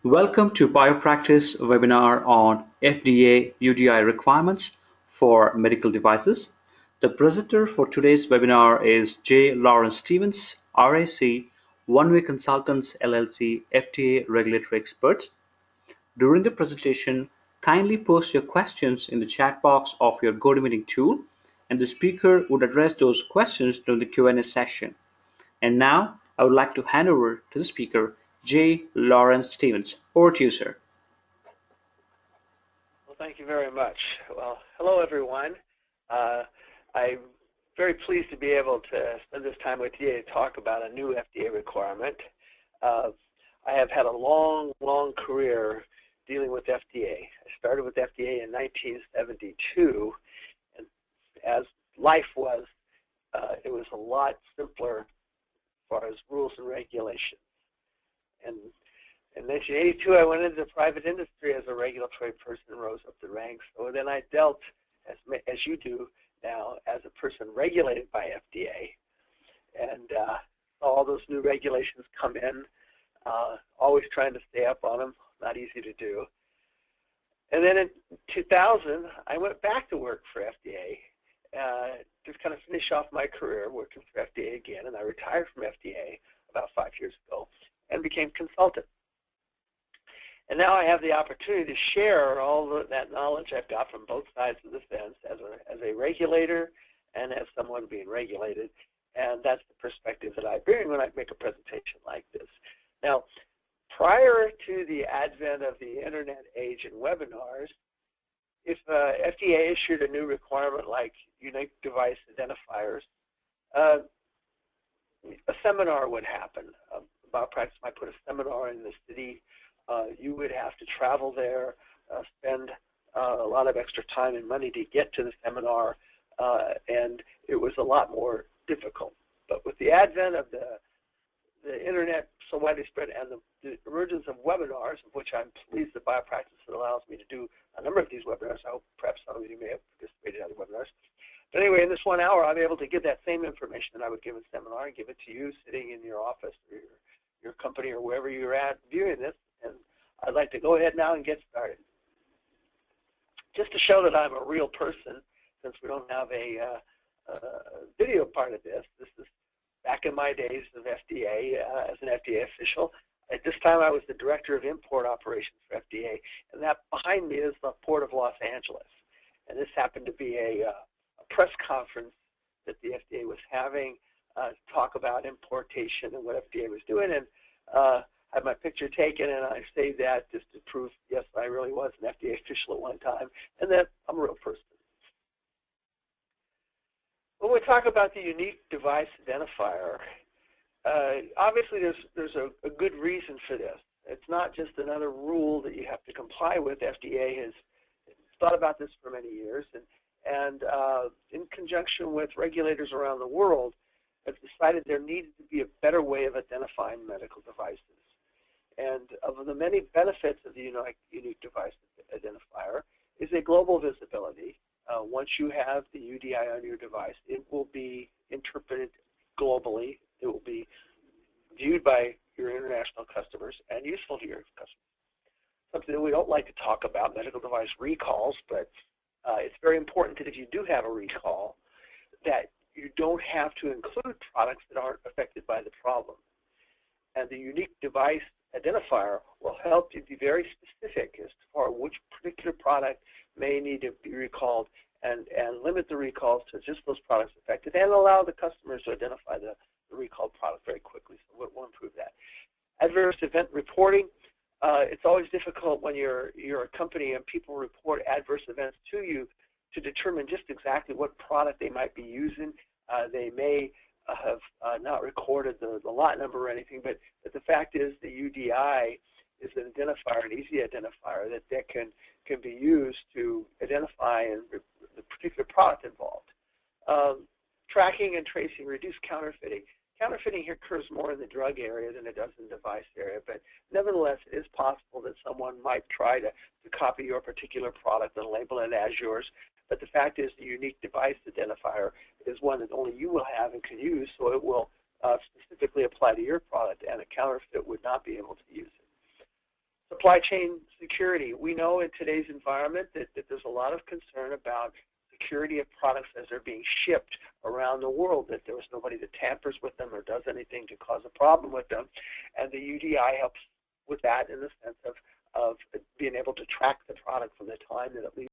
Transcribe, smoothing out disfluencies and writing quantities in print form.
Welcome to BioPractice webinar on FDA UDI requirements for medical devices. The presenter for today's webinar is J. Lawrence Stevens, RAC, One Way Consultants LLC, FDA regulatory expert. During the presentation, kindly post your questions in the chat box of your GoToMeeting tool, and the speaker would address those questions during the Q&A session. And now, I would like to hand over to the speaker, J. Lawrence Stevens. Over to you, sir. Well, thank you very much. Well, hello, everyone. I'm very pleased to be able to spend this time with you to talk about a new FDA requirement. I have had a long career dealing with FDA. I started with FDA in 1972, and as life was, it was a lot simpler as far as rules and regulations. And in 1982, I went into the private industry as a regulatory person and rose up the ranks. So then I dealt, as you do now, as a person regulated by FDA. And all those new regulations come in, always trying to stay up on them, not easy to do. And then in 2000, I went back to work for FDA, to kind of finish off my career working for FDA again. And I retired from FDA about 5 years ago and became consultant. And now I have the opportunity to share all that knowledge I've got from both sides of the fence as a regulator and as someone being regulated. And that's the perspective that I bring when I make a presentation like this. Now, prior to the advent of the internet age and webinars, if FDA issued a new requirement like unique device identifiers, a seminar would happen. BioPractice might put a seminar in the city. You would have to travel there, spend a lot of extra time and money to get to the seminar, and it was a lot more difficult. But with the advent of the internet so widely spread and the emergence of webinars, of which I'm pleased that BioPractice allows me to do a number of these webinars. I hope perhaps some of you may have participated in other webinars. But anyway, in this 1 hour, I'm able to give that same information that I would give a seminar and give it to you sitting in your office or your company or wherever you're at viewing this. And I'd like to go ahead now and get started. Just to show that I'm a real person, since we don't have a video part of this, this is back in my days of FDA as an FDA official. At this time, I was the Director of Import Operations for FDA, and that behind me is the Port of Los Angeles. And this happened to be a press conference that the FDA was having to talk about importation and what FDA was doing, and had my picture taken, and I say that just to prove, yes, I really was an FDA official at one time, and that I'm a real person. When we talk about the unique device identifier, obviously there's a good reason for this. It's not just another rule that you have to comply with. FDA has thought about this for many years, and in conjunction with regulators around the world, have decided there needed to be a better way of identifying medical devices. And of the many benefits of the unique device identifier is a global visibility. Once you have the UDI on your device, it will be interpreted globally. It will be viewed by your international customers and useful to your customers. Something that we don't like to talk about, medical device recalls, but it's very important that if you do have a recall, that you don't have to include products that aren't affected by the problem. And the unique device identifier will help you be very specific as to which particular product may need to be recalled and limit the recalls to just those products affected and allow the customers to identify the recalled product very quickly. So we'll improve that. Adverse event reporting. It's always difficult when you're a company and people report adverse events to you to determine just exactly what product they might be using. They may have not recorded the lot number or anything, but the fact is the UDI is an identifier, an easy identifier that can be used to identify the particular product involved. Tracking and tracing, reduce counterfeiting. Counterfeiting here occurs more in the drug area than it does in the device area, but nevertheless, it is possible that someone might try to copy your particular product and label it as yours. But the fact is the unique device identifier is one that only you will have and can use, so it will specifically apply to your product, and a counterfeit would not be able to use it. Supply chain security. We know in today's environment that there's a lot of concern about security of products as they're being shipped around the world, that there was nobody that tampers with them or does anything to cause a problem with them. And the UDI helps with that in the sense of being able to track the product from the time that it leaves